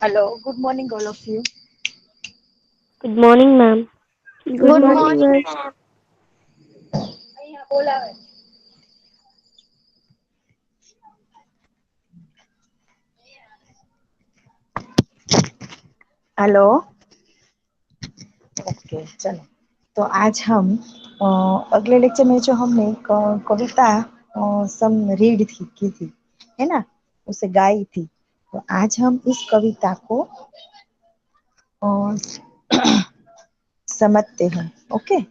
Hello, good morning, all of you. Good morning, ma'am. Good Good morning, morning. ma'am. Hello. Okay, चलो। तो आज हम अ, अगले lecture में जो हमने कविता सम रीड थी की थी, है ना, उसे गाई थी। तो आज हम इस कविता को अ, समझते हैं। ओके।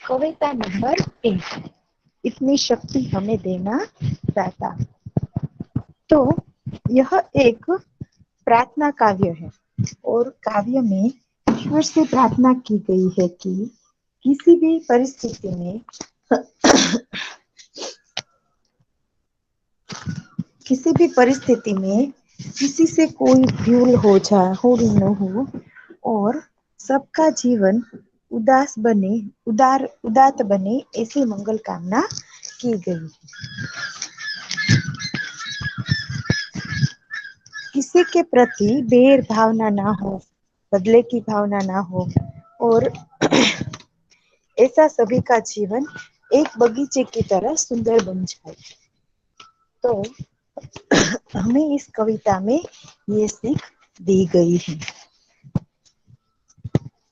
कविता नंबर 1, इतनी शक्ति हमें देना दाता। तो यह एक प्रार्थना काव्य है और काव्य में ईश्वर से प्रार्थना की गई है कि किसी भी परिस्थिति में किसी भी परिस्थिति में किसी से कोई भूल हो न हो और सबका जीवन उदात बने, ऐसी मंगल कामना की गई। किसी के प्रति बैर भावना ना हो, बदले की भावना ना हो और ऐसा सभी का जीवन एक बगीचे की तरह सुंदर बन जाए। तो हमें इस कविता में ये सीख दी गई है।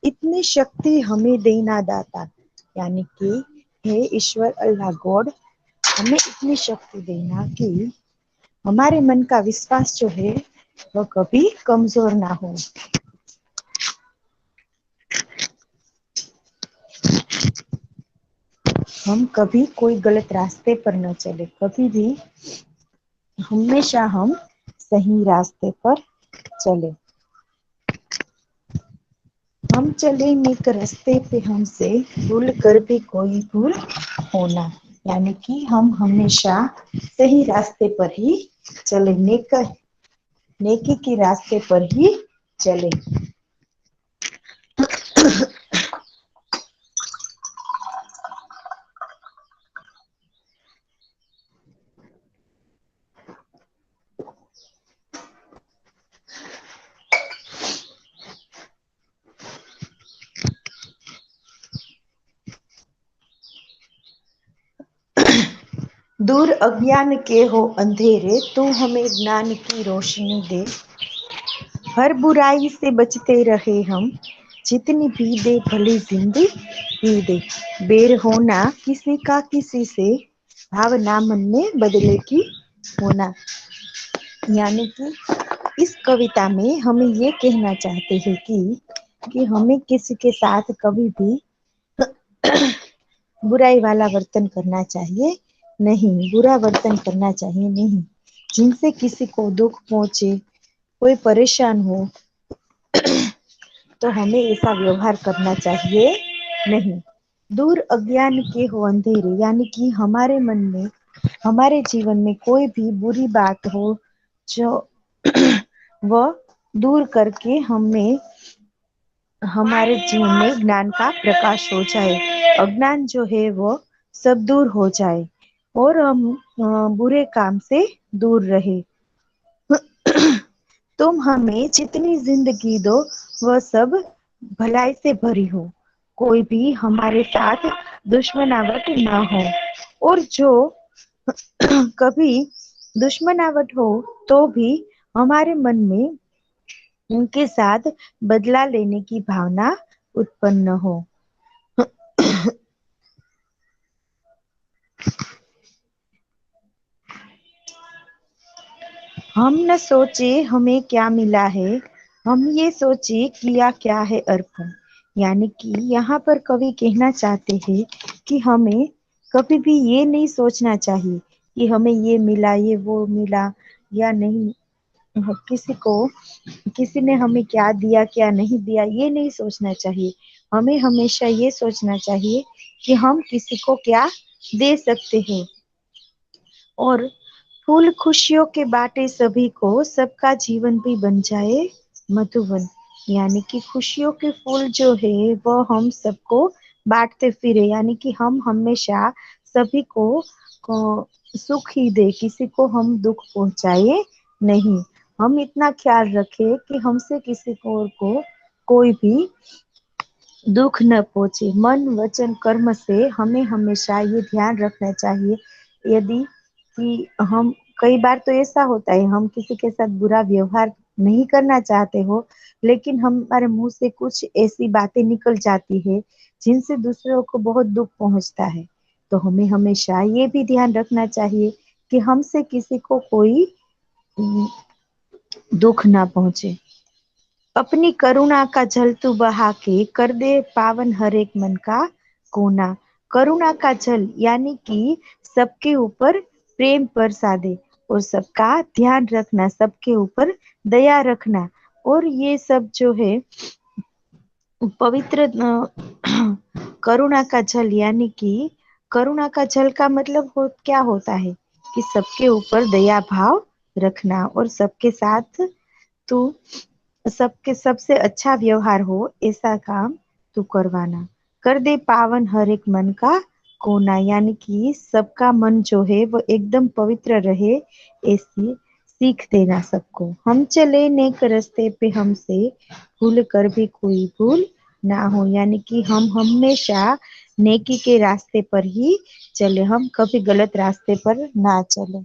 इतनी शक्ति हमें देना दाता, यानी कि हे ईश्वर अल्लाह गॉड, हमें इतनी शक्ति देना कि हमारे मन का विश्वास जो है वह कभी कमजोर ना हो। हम कभी कोई गलत रास्ते पर न चले, कभी भी हमेशा हम सही रास्ते पर चले। हम चले नेक रास्ते पे, हमसे भूल कर भी कोई भूल होना, यानी कि हम हमेशा सही रास्ते पर ही चले, नेकी के रास्ते पर ही चले। दूर अज्ञान के हो अंधेरे, तू हमें ज्ञान की रोशनी दे। हर बुराई से बचते रहे हम, जितनी भी दे भली जिंदगी दे। बैर होना किसी का किसी से, भावना मन में बदले की होना, यानी कि इस कविता में हमें ये कहना चाहते हैं कि हमें किसी के साथ कभी भी बुराई वाला वर्तन करना चाहिए नहीं, बुरा वर्तन करना चाहिए नहीं। जिनसे किसी को दुख पहुंचे, कोई परेशान हो, तो हमें ऐसा व्यवहार करना चाहिए नहीं। दूर अज्ञान के हो अंधेरे, यानी कि हमारे मन में, हमारे जीवन में कोई भी बुरी बात हो जो वह दूर करके हमें हमारे जीवन में ज्ञान का प्रकाश हो जाए, अज्ञान जो है वो सब दूर हो जाए और हम बुरे काम से दूर रहे। तुम हमें जितनी जिंदगी दो वह सब भलाई से भरी हो, कोई भी हमारे साथ दुश्मनावट ना हो, और जो कभी दुश्मनावट हो तो भी हमारे मन में उनके साथ बदला लेने की भावना उत्पन्न हो। हम न सोचे हमें क्या मिला है, हम ये सोचे किया क्या है अर्पण, यानी कि यहाँ पर कवि कहना चाहते हैं कि हमें कभी भी ये नहीं सोचना चाहिए कि हमें ये मिला, ये वो मिला या नहीं, किसी ने हमें क्या दिया क्या नहीं दिया ये नहीं सोचना चाहिए। हमें हमेशा ये सोचना चाहिए कि हम किसी को क्या दे सकते हैं। और फूल खुशियों के बांटे सभी को, सबका जीवन भी बन जाए मधुबन। यानी कि खुशियों के फूल जो है वो हम सबको बांटते फिरे, यानी कि हम हमेशा सभी को सुख ही दे, किसी को हम दुख पहुंचाए नहीं। हम इतना ख्याल रखें कि हमसे किसी को और को कोई भी दुख न पहुंचे। मन वचन कर्म से हमें हमेशा ये ध्यान रखना चाहिए। यदि कि हम, कई बार तो ऐसा होता है हम किसी के साथ बुरा व्यवहार नहीं करना चाहते हो, लेकिन हमारे मुंह से कुछ ऐसी बातें निकल जाती है जिनसे दूसरों को बहुत दुख पहुंचता है। तो हमें हमेशा ये भी ध्यान रखना चाहिए कि हमसे किसी को कोई दुख ना पहुंचे। अपनी करुणा का जल तू बहा के कर दे पावन हर एक मन का कोना। करुणा का जल यानी कि सबके ऊपर प्रेम बरसा दे, और सबका ध्यान रखना, सबके ऊपर दया रखना। और ये सब जो है पवित्र करुणा का जल, यानी कि करुणा का जल का मतलब क्या होता है कि सबके ऊपर दया भाव रखना, और सबके साथ तू सबके सबसे अच्छा व्यवहार हो ऐसा काम तू करवाना। कर दे पावन हर एक मन का कोना, यानी कि सबका मन जो है वो एकदम पवित्र रहे, ऐसी सीख देना सबको। हम चले नेक रास्ते पे हमसे भूल कर भी कोई भूल ना हो, यानी कि हम हमेशा नेकी के रास्ते पर ही चले, हम कभी गलत रास्ते पर ना चले।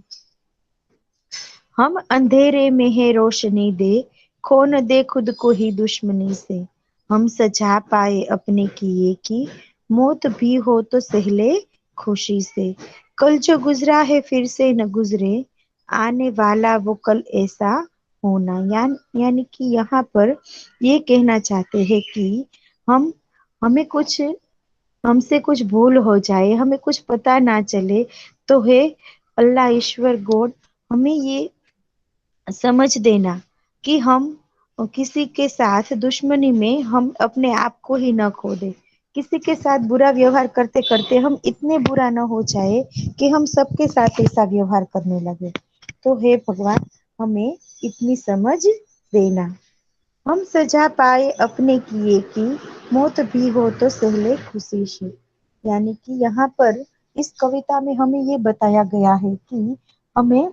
हम अंधेरे में है रोशनी दे, खो न दे खुद को ही दुश्मनी से। हम सजा पाए अपने किए की, मौत भी हो तो सहले खुशी से। कल जो गुजरा है फिर से न गुजरे, आने वाला वो कल ऐसा होना। यानी कि यहाँ पर ये कहना चाहते हैं कि हम हमें कुछ हमसे कुछ भूल हो जाए, हमें कुछ पता ना चले, तो है अल्लाह ईश्वर गॉड हमें ये समझ देना कि हम किसी के साथ दुश्मनी में हम अपने आप को ही न खो दे। किसी के साथ बुरा व्यवहार करते करते हम इतने बुरा न हो जाए कि हम सबके साथ ऐसा व्यवहार करने लगे। तो हे भगवान, हमें इतनी समझ देना। हम सजा पाए अपने किए की, मौत भी हो तो सहले खुशी से। यानी कि यहाँ पर इस कविता में हमें ये बताया गया है कि हमें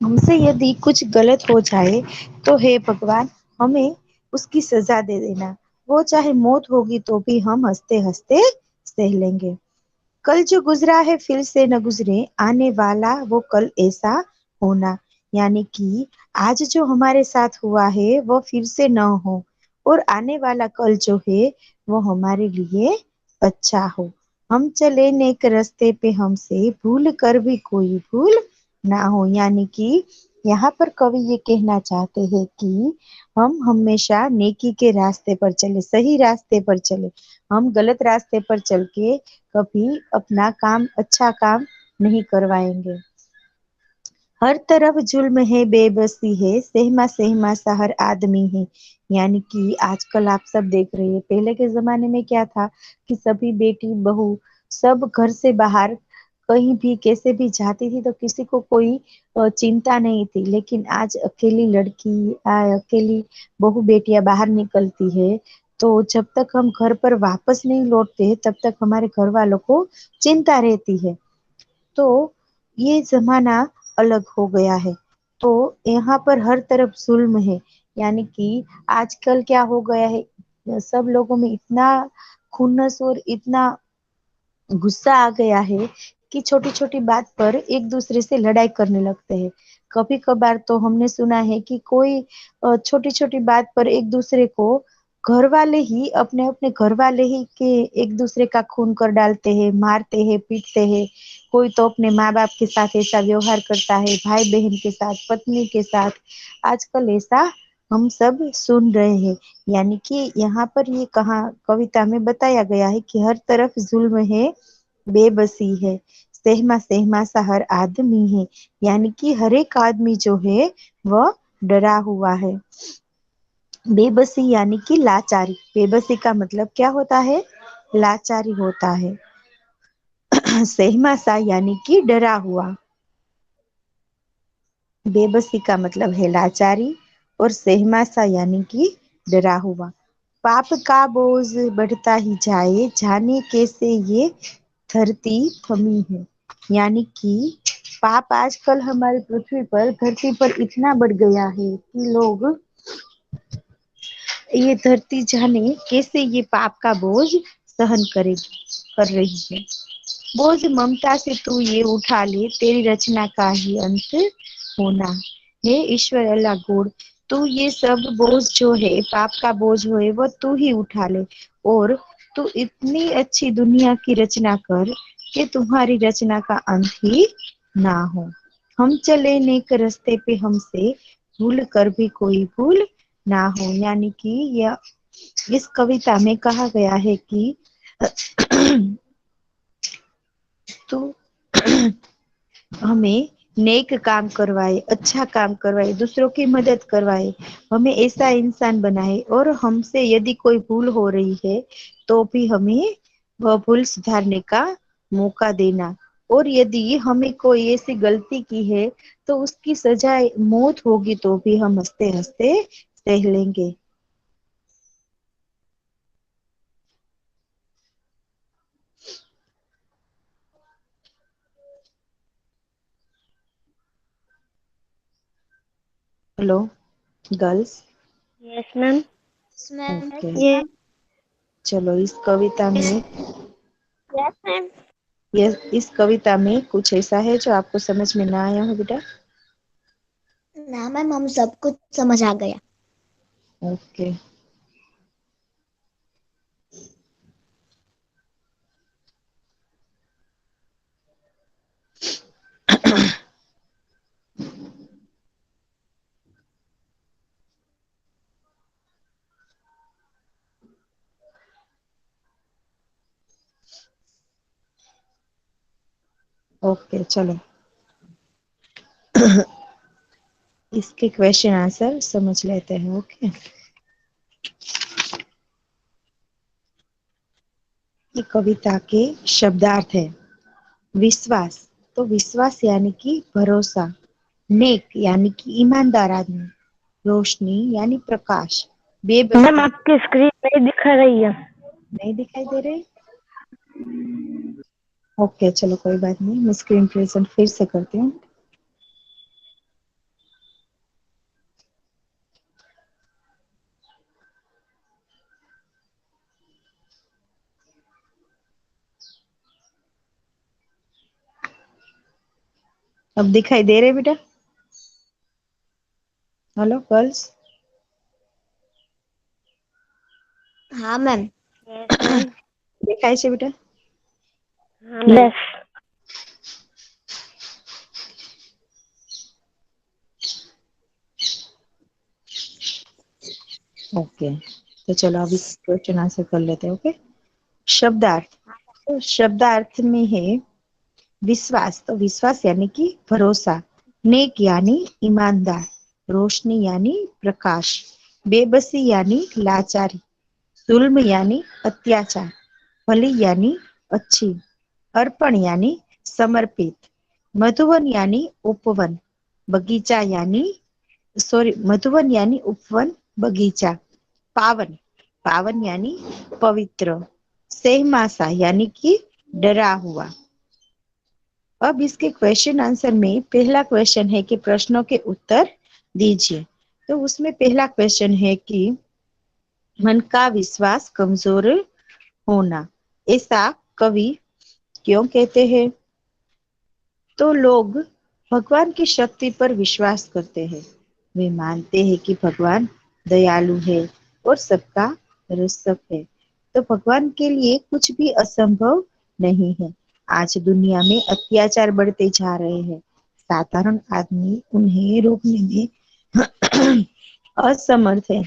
हमसे यदि कुछ गलत हो जाए तो हे भगवान, हमें उसकी सजा दे देना। वो चाहे मौत होगी तो भी हम हंसते हंसते सह लेंगे। कल जो गुजरा है फिर से न गुजरे, आने वाला वो कल ऐसा होना। यानी कि आज जो हमारे साथ हुआ है वो फिर से न हो, और आने वाला कल जो है वो हमारे लिए अच्छा हो। हम चले नेक रास्ते पे हमसे भूल कर भी कोई भूल ना हो। यानी कि यहाँ पर कवि ये कहना चाहते हैं कि हम हमेशा नेकी के रास्ते पर चले, सही रास्ते पर चले। हम गलत रास्ते पर चल के कभी अपना काम, अच्छा काम नहीं करवाएंगे। हर तरफ जुल्म है बेबसी है, सहमा सहमा सा हर आदमी है। यानी कि आजकल आप सब देख रहे हैं, पहले के जमाने में क्या था कि सभी बेटी बहू सब घर से बाहर कहीं भी कैसे भी जाती थी तो किसी को कोई चिंता नहीं थी। लेकिन आज अकेली लड़की, अकेली बहू बेटियां बाहर निकलती है तो जब तक हम घर पर वापस नहीं लौटते तब तक हमारे घर वालों को चिंता रहती है। तो ये जमाना अलग हो गया है। तो यहाँ पर हर तरफ जुल्म है। यानी कि आजकल क्या हो गया है, सब लोगों में इतना खुन्नस और इतना गुस्सा आ गया है कि छोटी छोटी बात पर एक दूसरे से लड़ाई करने लगते हैं। कभी कभार तो हमने सुना है कि कोई छोटी छोटी बात पर एक दूसरे को, घर वाले ही अपने अपने घर वाले ही के एक दूसरे का खून कर डालते हैं, मारते हैं, पीटते हैं। कोई तो अपने माँ बाप के साथ ऐसा व्यवहार करता है, भाई बहन के साथ, पत्नी के साथ। आजकल ऐसा हम सब सुन रहे हैं। यानी कि यहाँ पर ये कहा कविता में बताया गया है कि हर तरफ जुल्म है, बेबसी है, सहमा सहमा सा हर आदमी है, यानी कि हर एक आदमी जो है वह डरा हुआ है। बेबसी यानी कि लाचारी, बेबसी का मतलब क्या होता है? लाचारी होता है। सहमा सा यानी कि डरा हुआ, बेबसी का मतलब है लाचारी, और सहमा सा यानी कि डरा हुआ। पाप का बोझ बढ़ता ही जाए, जाने कैसे ये धरती थमी है, यानी कि पाप आजकल हमारी पृथ्वी पर, धरती पर इतना बढ़ गया है कि लोग, ये धरती जाने कैसे ये पाप का बोझ सहन करेगी, कर रही है। बोझ ममता से तू ये उठा ले, तेरी रचना का ही अंत होना। हे ईश्वर अल्लाह गोड, तू ये सब बोझ जो है, पाप का बोझ हो, वो तू ही उठा ले, और तू इतनी अच्छी दुनिया की रचना कर कि तुम्हारी रचना का अंत ही ना हो। हम चले नेक रास्ते पे, हमसे भूल कर भी कोई भूल ना हो, यानी कि यह इस कविता में कहा गया है कि तू हमें नेक काम करवाए, अच्छा काम करवाए, दूसरों की मदद करवाए, हमें ऐसा इंसान बनाए, और हमसे यदि कोई भूल हो रही है तो भी हमें वह भूल सुधारने का मौका देना, और यदि हमें कोई ऐसी गलती की है तो उसकी सजा मौत होगी तो भी हम हंसते हंसते सह लेंगे। Hello girls. Yes, ma'am. Yes, ma'am. Okay, Yes. चलो इस कविता Yes, में, Yes, ma'am. ये इस कविता में कुछ ऐसा है जो आपको समझ में ना आया हो बेटा? ना मैम, हम सब कुछ समझ आ गया। ओके। ओके चलो, इसके क्वेश्चन आंसर समझ लेते हैं। ओके, ये कविता के शब्दार्थ है। विश्वास, तो विश्वास यानी कि भरोसा। नेक यानी कि ईमानदार आदमी। रोशनी यानी प्रकाश। मैम, बेबसी, आपकी स्क्रीन नहीं दिखा रही है। नहीं दिखाई दे रहे? ओके चलो कोई बात नहीं, मैं स्क्रीन प्रेजेंट फिर से करती हूँ। अब दिखाई दे रहे बेटा? Hello girls. हाँ मैम। Yes, ma'am. દેખાય છે બેટા? हाँ, मैम. Yes. ओके, तो चलो अभी क्वेश्चन आंसर कर लेते हैं। ओके, शब्दार्थ, तो शब्दार्थ में है विश्वास, तो विश्वास यानी कि भरोसा। नेक यानी ईमानदार। रोशनी यानी प्रकाश। बेबसी यानी लाचारी। जुल्म यानी अत्याचार। भली यानी अच्छी। अर्पण यानी समर्पित। मधुवन यानी उपवन। बगीचा यानी, सॉरी, मधुवन यानी उपवन, बगीचा। पावन, पावन यानी पवित्र। सहमासा यानी कि डरा हुआ। अब इसके क्वेश्चन आंसर में पहला क्वेश्चन है कि प्रश्नों के उत्तर दीजिए। तो उसमें पहला क्वेश्चन है कि मन का विश्वास कमजोर होना, ऐसा कवि क्यों कहते हैं? तो लोग भगवान की शक्ति पर विश्वास करते हैं। वे मानते हैं कि भगवान दयालु है और सबका रक्षक है। तो भगवान के लिए कुछ भी असंभव नहीं है। आज दुनिया में अत्याचार बढ़ते जा रहे हैं। साधारण आदमी उन्हें रोकने में असमर्थ है।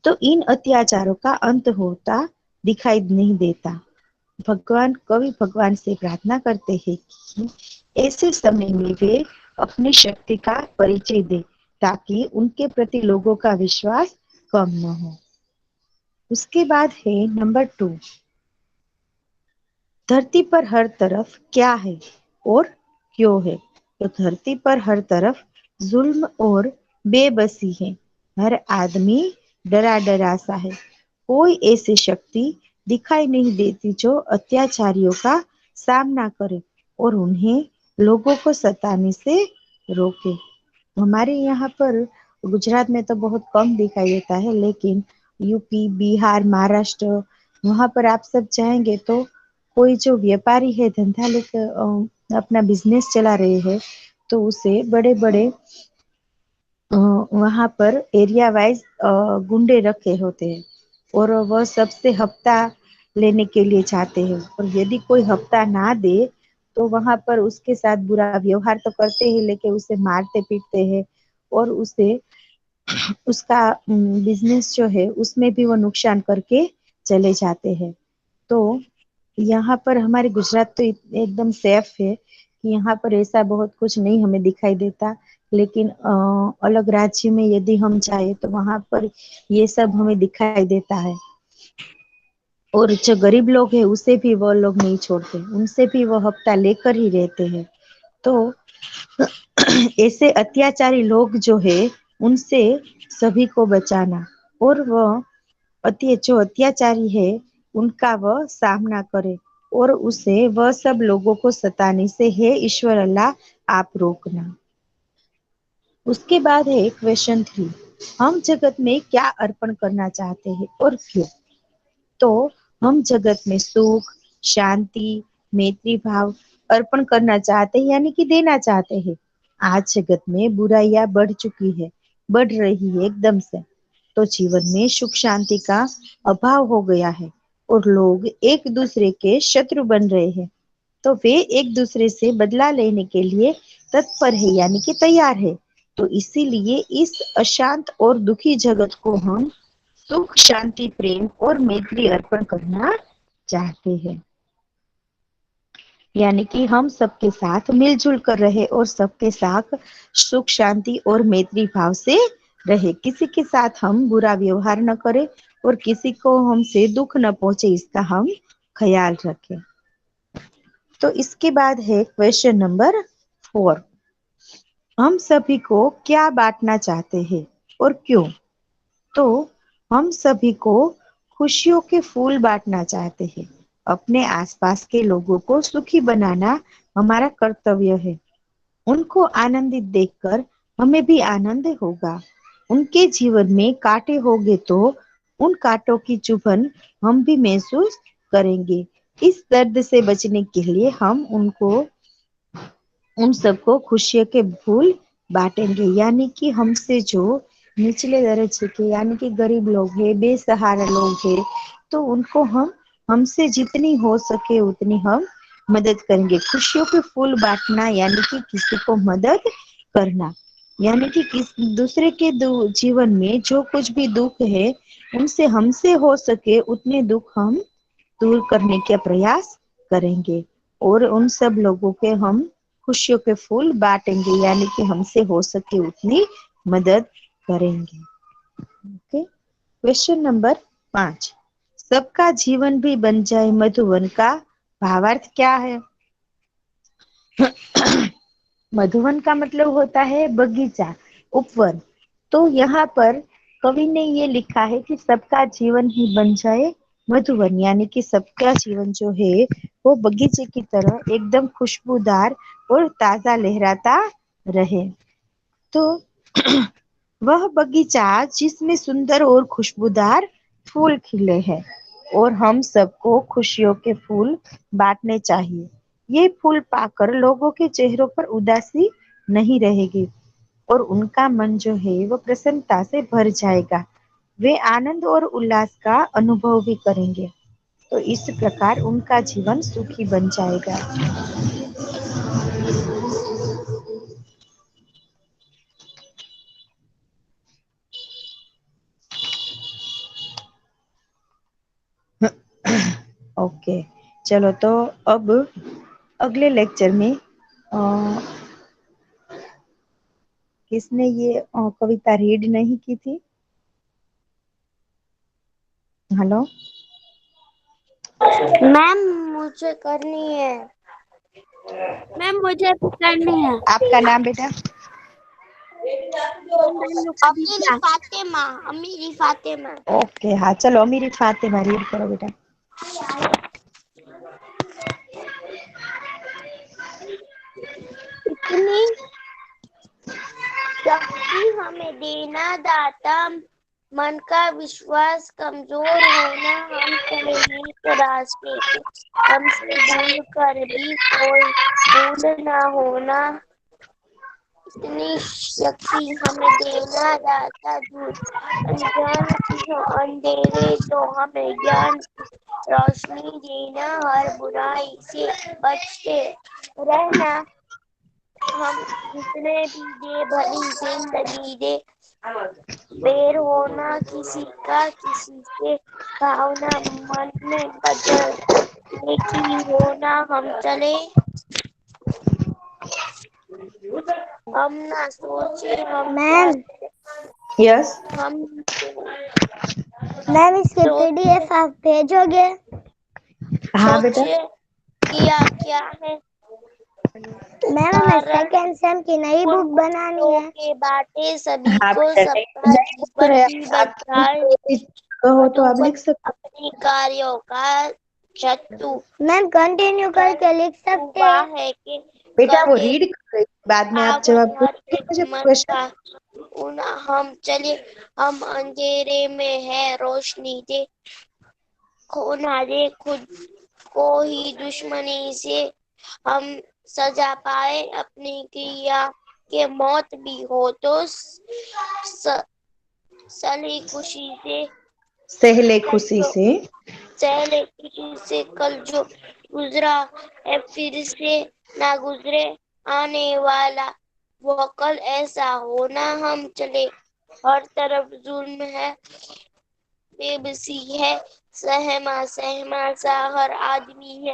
तो इन अत्याचारों का अंत होता दिखाई नहीं देता। कवि भगवान से प्रार्थना करते हैं कि ऐसे समय में वे अपनी शक्ति का परिचय दे ताकि उनके प्रति लोगों का विश्वास कम न हो। उसके बाद है नंबर 2, धरती पर हर तरफ क्या है और क्यों है। तो धरती पर हर तरफ जुल्म और बेबसी है। हर आदमी डरा डरा सा है। कोई ऐसी शक्ति दिखाई नहीं देती जो अत्याचारियों का सामना करे और उन्हें लोगों को सताने से रोके। हमारे यहाँ पर गुजरात में तो बहुत कम दिखाई देता है, लेकिन यूपी, बिहार, महाराष्ट्र, वहां पर आप सब जाएंगे तो कोई जो व्यापारी है, धंधा लेकर अपना बिजनेस चला रहे हैं, तो उसे बड़े बड़े वहां पर एरिया वाइज गुंडे रखे होते हैं और वह सबसे हफ्ता लेने के लिए चाहते हैं, और यदि कोई हफ्ता ना दे तो वहां पर उसके साथ बुरा व्यवहार तो करते हैं, लेकिन उसे मारते पीटते हैं और उसे उसका बिजनेस जो है उसमें भी वो नुकसान करके चले जाते हैं। तो यहाँ पर हमारे गुजरात तो एकदम सेफ है कि यहाँ पर ऐसा बहुत कुछ नहीं हमें दिखाई देता, लेकिन अलग राज्य में यदि हम जाए तो वहां पर ये सब हमें दिखाई देता है। और जो गरीब लोग हैं उसे भी वो लोग नहीं छोड़ते, उनसे भी वो हफ्ता लेकर ही रहते हैं। तो ऐसे अत्याचारी लोग जो है उनसे सभी को बचाना, और वह जो अत्याचारी है उनका वह सामना करे और उसे वह सब लोगों को सताने से हे ईश्वर अल्लाह आप रोकना। उसके बाद है क्वेश्चन 3, हम जगत में क्या अर्पण करना चाहते हैं और क्यों। तो हम जगत में सुख, शांति, मैत्री भाव अर्पण करना चाहते हैं, यानी कि देना चाहते हैं। आज जगत में बुराइयां बढ़ चुकी है, बढ़ रही है एकदम से। तो जीवन में सुख शांति का अभाव हो गया है और लोग एक दूसरे के शत्रु बन रहे हैं। तो वे एक दूसरे से बदला लेने के लिए तत्पर है, यानी कि तैयार है। तो इसीलिए इस अशांत और दुखी जगत को हम सुख, शांति, प्रेम और मैत्री अर्पण करना चाहते हैं, यानी कि हम सबके साथ मिलजुल कर रहे और सबके साथ सुख शांति और मैत्री भाव से रहे। किसी के साथ हम बुरा व्यवहार न करें और किसी को हमसे दुख न पहुंचे, इसका हम ख्याल रखें। तो इसके बाद है क्वेश्चन नंबर 4, हम सभी को क्या बांटना चाहते हैं और क्यों। तो हम सभी को खुशियों के फूल बांटना चाहते हैं। अपने आसपास के लोगों को सुखी बनाना हमारा कर्तव्य है। उनको आनंदित देखकर हमें भी आनंद होगा। उनके जीवन में कांटे होंगे तो उन कांटों की चुभन हम भी महसूस करेंगे। इस दर्द से बचने के लिए हम उन सबको खुशियों के फूल बांटेंगे, यानी कि हमसे जो निचले दर्जे के, यानी कि गरीब लोग हैं, बेसहारा लोग हैं, तो उनको हम हमसे जितनी हो सके उतनी हम मदद करेंगे। खुशियों के फूल बांटना यानी कि किसी को मदद करना, यानी कि किस दूसरे के जीवन में जो कुछ भी दुख है उनसे हमसे हो सके उतने दुख हम दूर करने का प्रयास करेंगे और उन सब लोगों के हम खुशियों के फूल बांटेंगे, यानी कि हमसे हो सके उतनी मदद करेंगे। ओके, क्वेश्चन नंबर 5, सबका जीवन भी बन जाए मधुवन का भावार्थ क्या है। मधुवन का मतलब होता है बगीचा, उपवन। तो यहाँ पर कवि ने ये लिखा है कि सबका जीवन ही बन जाए मधुवन, यानी कि सबका जीवन जो है वो बगीचे की तरह एकदम खुशबूदार और ताजा लहराता रहे। तो वह बगीचा जिसमें सुंदर और खुशबूदार फूल खिले हैं, और हम सबको खुशियों के फूल बांटने चाहिए। ये फूल पाकर लोगों के चेहरों पर उदासी नहीं रहेगी और उनका मन जो है वो प्रसन्नता से भर जाएगा। वे आनंद और उल्लास का अनुभव भी करेंगे। तो इस प्रकार उनका जीवन सुखी बन जाएगा। ओके, चलो तो अब अगले लेक्चर में किसने ये कविता रीड नहीं की थी? हेलो मैम मुझे करनी है। मैम मुझे भी करनी है। आपका नाम बेटा? अमीरी फातिमा, अमीरी फातिमा। ओके हाँ चलो अमीरी फातिमा रीड करो बेटा। इतनी शक्ति हमें देना दाता, मन का विश्वास कमजोर होना, हम चले नेक रास्ते पे, हमसे भूल कर भी कोई भूल ना होना। इतनी शक्ति हमें देना दाता, दूर अनजान की हो अंधेरे तो हमें ज्ञान की रोशनी देना, हर बुराई से बचते रहना। हम जितने भी दे भली जिंदगी दे, बेर होना किसी का किसी से, भावना मन में बदल की होना। हम चले हम ना सोचे हम मैम यस हम मैम इसके PDF आप भेजोगे? हाँ बेटा। सोचे किया क्या है मैम हमें कारण, सेकेंड सेम की नई उन बुक बनानी है। के बाटे सभी हाँ को, बेटा सबका नहीं बोल जीवन रहे भी आप बचाए, कहो तो आप मधुबन लिख सकते अपने कार्यों का शत्रु मैम कंटिन्यू करके लिख सकते हुआ हैं। है कि बेटा वो करे रीड कर रही थी, बाद में आप आवत जवाब हर पूछिए एक मुझे मन क्वेश्चन। का उन। हम चले हम अंधेरे में है रोशनी दे, खो ना दे खुद को ही दुश्मनी से, हम सजा पाए अपनी क्रिया के, मौत भी हो तो सली खुशी से, सहले खुशी से सहले खुशी से, कल जो गुजरा है फिर से ना गुजरे आने वाला वो कल, ऐसा होना। हम चले हर तरफ जुल्म है बेबसी है, सहमा सहमा सा हर आदमी है,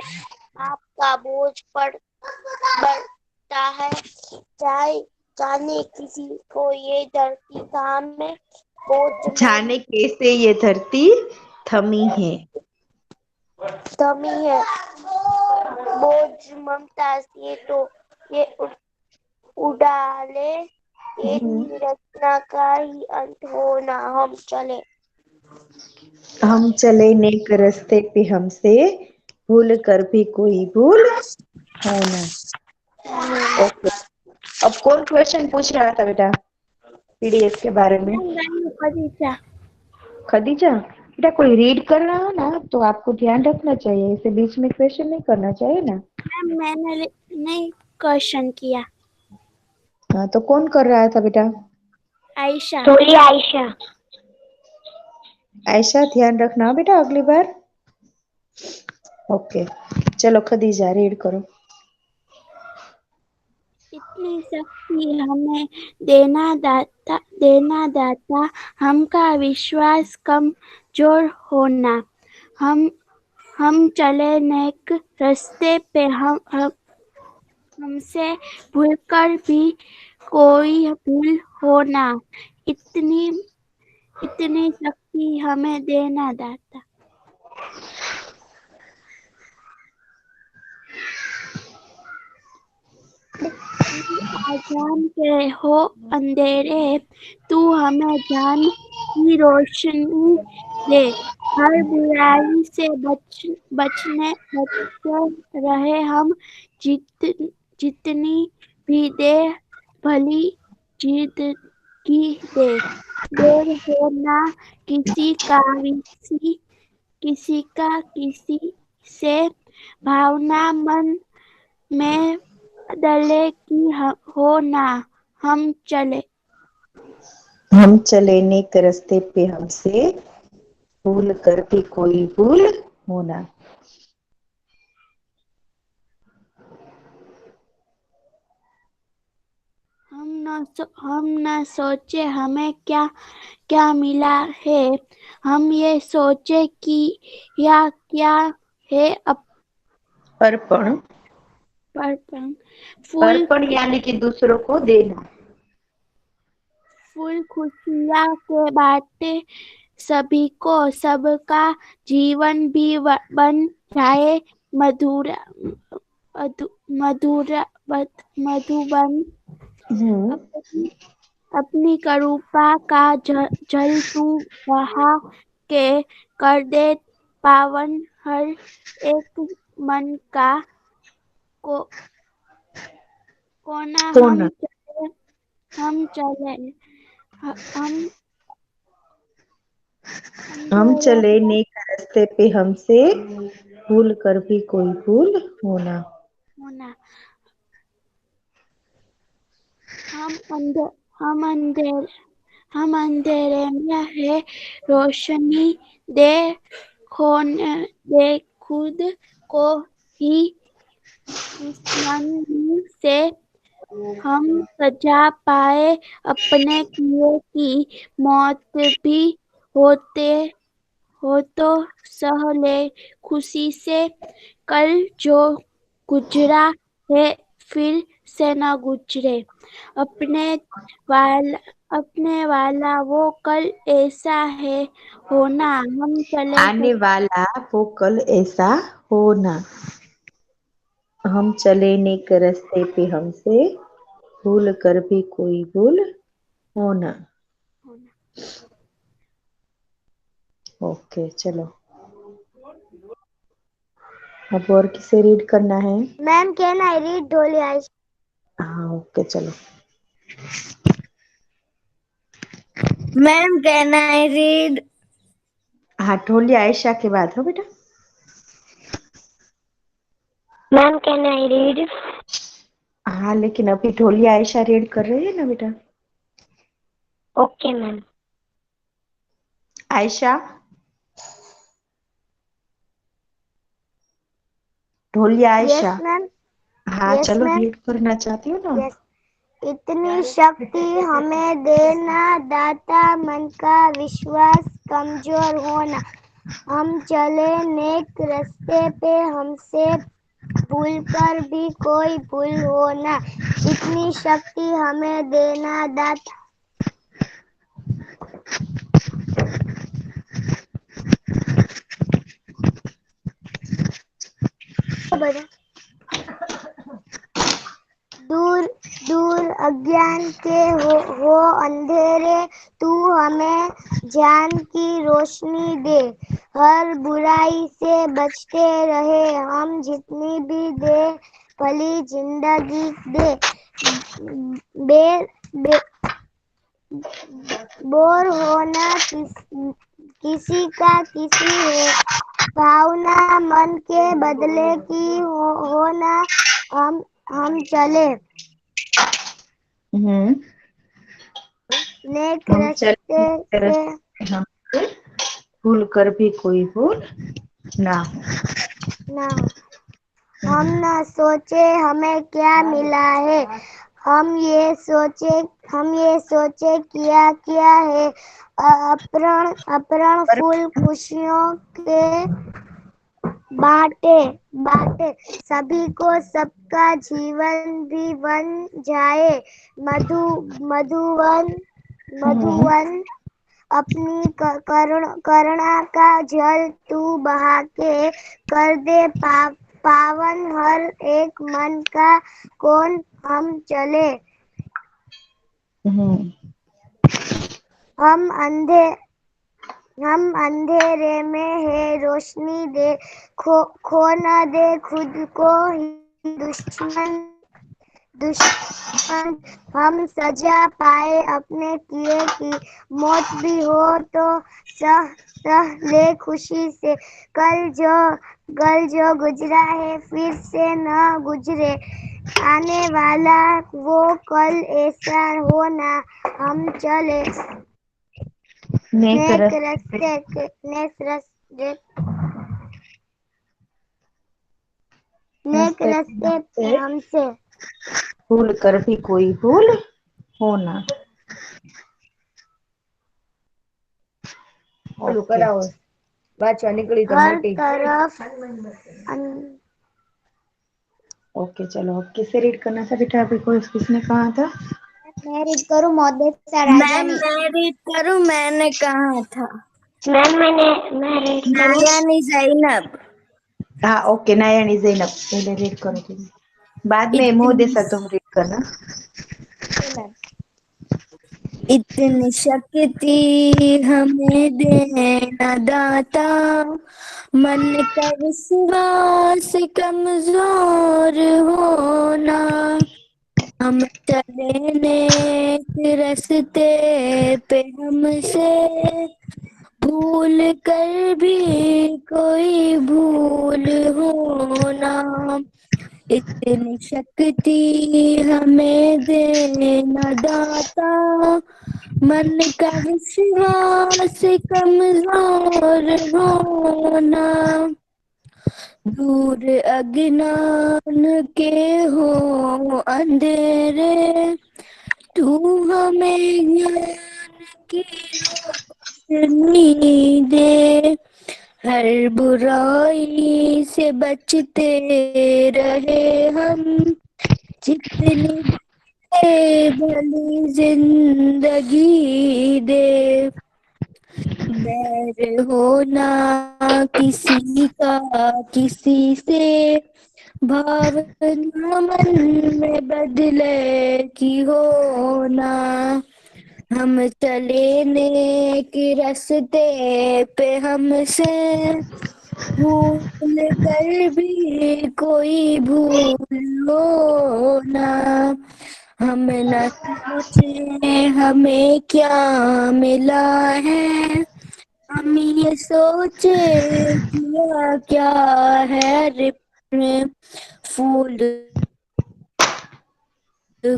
आपका बोझ बढ़ता है, चाहे जाने किसी को ये धरती काम में बोझ में जाने कैसे ये धरती थमी है। थमी है, बोझ ममता से तो ये उड़ाले, ये रचना का ही अंत होना। हम चले हम चले नेक रास्ते पे, हमसे भूल कर भी कोई भूल होना। ओके अब कौन क्वेश्चन पूछ रहा था बेटा पीडीएफ के बारे में? खदीजा बेटा कोई रीड कर रहा हो ना तो आपको ध्यान रखना चाहिए, इसे बीच में क्वेश्चन नहीं करना चाहिए ना। मैम मैंने नहीं क्वेश्चन किया। हाँ तो कौन कर रहा था बेटा? आयशा। आयशा। ऐशा ध्यान रखना बेटा अगली बार। ओके चलो खदीजा रीड करो। इतनी शक्ति हमें देना दाता, हमका विश्वास कमजोर होना, हम चले नेक रास्ते पे, हमसे भूलकर भी कोई भूल होना। इतनी शक्ति हमें देना दाता। आजान के हो अंधेरे, तू हमें जान की रोशनी दे, हर बुराई से बचते रहे हम, जितनी भी दे भली जिंदगी दे, देर हो ना किसी का किसी से, भावना मन में बदले की हो ना। हम चले नेक रास्ते पे, हमसे भूल कर भी कोई भूल होना। हम न सोचे हमें क्या क्या मिला है, हम ये सोचे कि या क्या है अर्पण। अर्पण। फूल अर्पण यानी कि दूसरों को देना। फूल खुशियाँ के बांटे सभी को, सबका जीवन भी बन जाए मधुरा मधुरा मधुबन। अपनी अपनी कृपा का जल तू बहा के कर दे पावन हर एक मन का कोना। कोना। हम चले हम अंधेरे चले में नेक रास्ते पे हमसे भूल कर भी कोई भूल होना। होना। हम अंधे हम अंधेरे हम अंधेरे में है रोशनी दे खोने दे खुद को ही दुश्मनी से हम सजा पाए अपने किए की मौत भी होते हो तो सह ले खुशी से कल जो गुजरा है फिर से न गुजरे अपने वाला वो कल ऐसा है होना। हम चले आने वाला वो कल ऐसा होना। हम चले नेक रास्ते पे हमसे भूल कर भी कोई भूल होना। ओके चलो, अब और किसे रीड करना है? Ma'am can I read Dholi ice? हाँ ओके चलो। Ma'am can I read? हाँ ढोली आयशा के बाद हो बेटा। Ma'am can I read? हाँ लेकिन अभी ढोली आयशा रीड कर रही है ना बेटा। Okay ma'am. आयशा, ढोली आयशा। Yes ma'am. हाँ यस चलो मैम। रीड करना चाहती हो ना। यस। इतनी शक्ति हमें देना दाता, मन का विश्वास कमजोर होना। हम चले नेक रास्ते पे हमसे भूल कर भी कोई भूल होना। इतनी शक्ति हमें देना दाता। दूर दूर अज्ञान के हो अंधेरे, तू हमें ज्ञान की रोशनी दे। हर बुराई से बचते रहे हम, जितनी भी दे भली जिंदगी दे। बोर होना किसी का किसी है भावना, मन के बदले की होना। हम चले नेक हम रास्ते चले से। हमसे भूल कर भी कोई भूल ना हो। ना हो। हम न सोचे हमें क्या मिला है, हम ये सोचे किया क्या है। अपरण फूल खुशियों के बाटे सभी को, सबका जीवन भी बन जाए मधुवन। अपनी करुणा का जल तू बहा के कर दे पावन हर एक मन का कौन। हम चले हम अंधेरे में है रोशनी दे खो न दे खुद को ही दुश्मन। हम सजा पाए अपने किए की मौत भी हो तो सह ले खुशी से कल जो गुजरा है फिर से न गुजरे। आने वाला वो कल ऐसा होना। हम चले नेक नेक रास्ते रास्ते पे से हमसे भूल कर भी कोई भूल होना। हर तरफ ओके चलो, अब किसे रीड करना था बेटा? अभी कोई किसने कहा था? मैं रीड करूं मोदेसा राजा मैम ने। मैं रीड करूं, मैंने कहा था मैम मैं रीड करूं। नायानी जैनब। हाँ ओके, नायानी जैनब पहले रीड करो तुम, बाद में इतनी मोहदेसा तुम रीड करना। Okay ma'am. इतनी शक्ति हमें देना दाता, मन का विश्वास कमजोर होना। हम चले नेक रास्ते पे, हमसे भूल कर भी कोई भूल होना। इतनी शक्ति हमें देना दाता, मन का विश्वास कमजोर होना। दूर अज्ञान के हो अंधेरे, तू हमें ज्ञान की रोशनी दे। हर बुराई से बचते रहे हम, जितनी दे भली जिंदगी दे। बैर होना किसी का किसी से, भावना मन में बदले की होना। हम चले नेक रास्ते पे, हमसे भूल कर भी कोई भूल हो ना। हम न सोचे हमें क्या मिला है, हम ये सोचे किया क्या है। रिप्रे फूल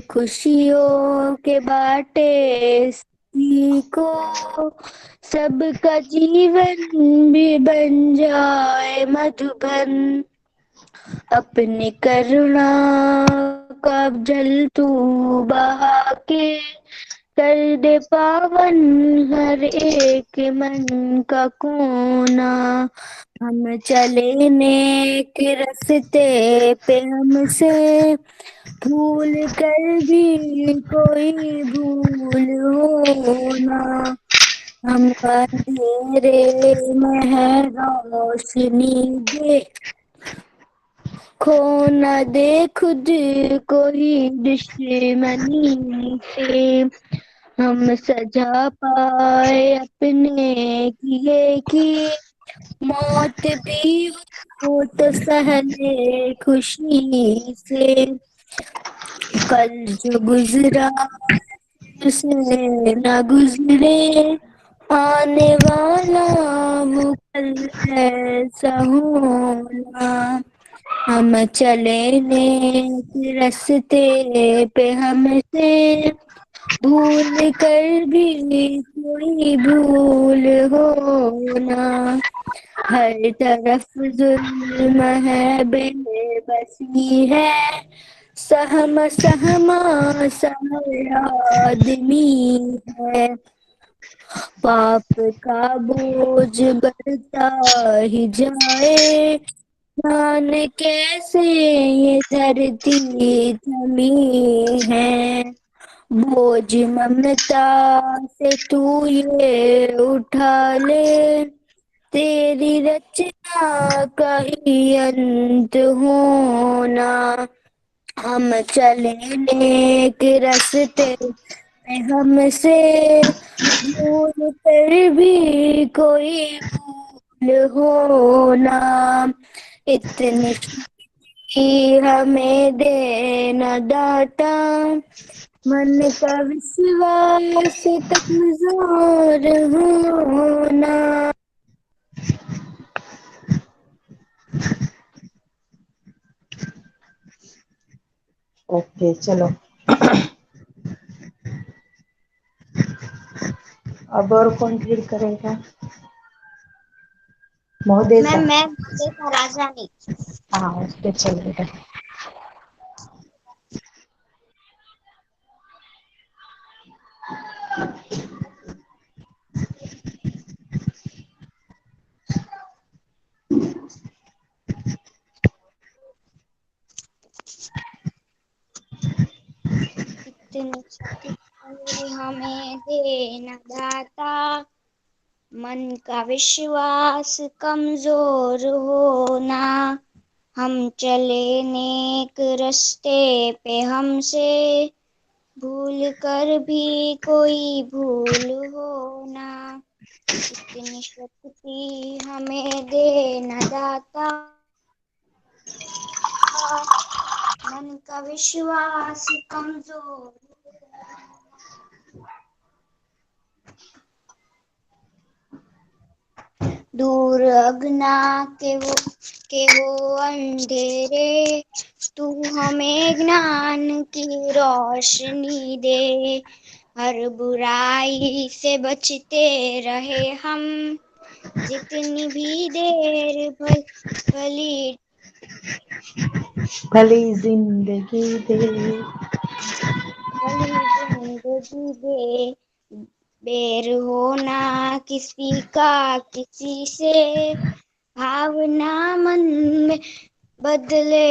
खुशियों के बाटे सभी को, सबका जीवन भी बन जाए मधुबन। अपनी करुणा का जल तू बहा के, कर दे पावन हर एक मन का कोना। हम चले नेक रास्ते पे, हमसे भूल कर भी कोई भूल हो ना। हम अंधेरे में है रोशनी दे, खो न दे खुद को ही दुश्मनी से। हम सजा पाए अपने किए की, मौत भी हो तो सहले खुशी से। कल जो गुजरा उसे न गुजरे, आने वाला वो कल ऐसा होना। हम चले नेक रास्ते पे, हमसे भूल कर भी कोई भूल हो ना। हर तरफ जुल्म है, बेबसी है, सहमा सहमा सा हर आदमी है। पाप का बोझ बढ़ता ही जाए, जाने कैसे ये धरती थमी है। बोझ ममता से तू ये उठा ले, तेरी रचना का ही अंत होना। हम चले नेक रास्ते पे, हमसे भूल कर भी कोई भूल होना। इतनी शक्ति हमें देना दाता, मन का विश्वास कमजोर होना। ओके चलो, अब और कौन रीड करेगा? मोहदेसा। मैम मैं मोदेसा राजा ने। हाँ ओके चलो बेटा। इतनी शक्ति हमें दे न दाता, मन का विश्वास कमजोर होना। हम चले नेक रास्ते पे हमसे भूल कर भी कोई भूल होना। इतनी शक्ति हमें दे न दाता, मन का विश्वास कमजोर। दूर अगना के हो अंधेरे, तू हमें ज्ञान की रोशनी दे। हर बुराई से बचते रहे हम, जितनी भी देर भली भली जिंदगी दे। भली जिंदगी दे। बेर होना किसी का किसी से, भावना मन में बदले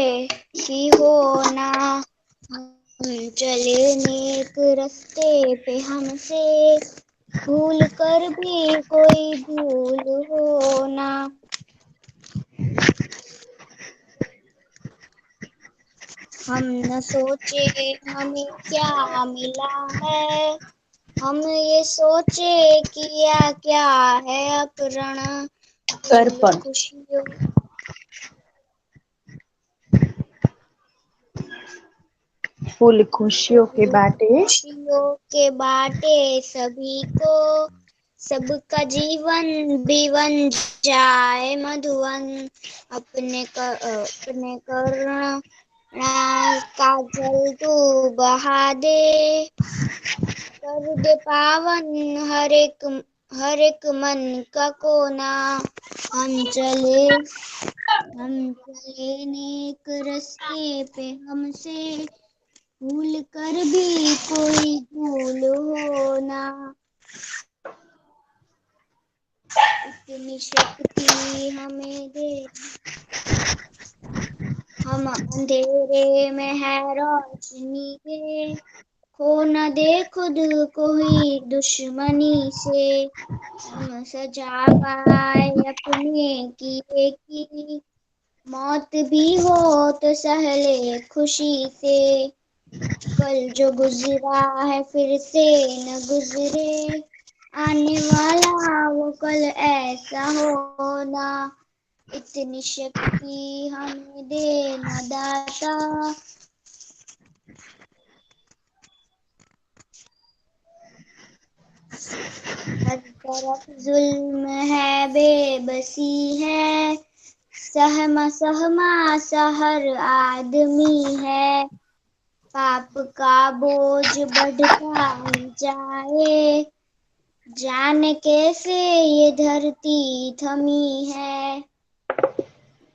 ही होना। हम चले नेक रास्ते पे हमसे भूल कर भी कोई भूल होना। हम न सोचे हमें क्या मिला है, हम ये सोचे किया क्या है अपरण। फूल अर्पण। खुशियों फूल खुशियों के बाटे खुशियों के बाटे सभी को, सबका जीवन भी बन जाए मधुवन। अपने करुणा का जल तू बहा दे, कर दे पावन हर एक मन का कोना। हम चले नेक रास्ते पे हमसे भूल कर भी कोई भूल होना। इतनी शक्ति हमें दे, हम अंधेरे में है रोशनी दे। खो न दे खुद को ही दुश्मनी से, हम सजा पाए अपने किए की। मौत भी हो तो सहले खुशी से, कल जो गुजरा है फिर से न गुजरे। आने वाला वो कल ऐसा होना। इतनी शक्ति हमें दे न दाता, हर तरफ जुल्म है बेबसी है। सहमा सा हर आदमी है, पाप का बोझ बढ़ता ही जाए। जाने कैसे ये धरती थमी है,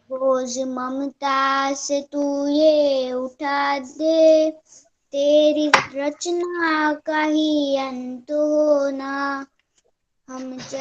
बोझ ममता से तू ये उठा दे। तेरी रचना का ही अंत होना। हम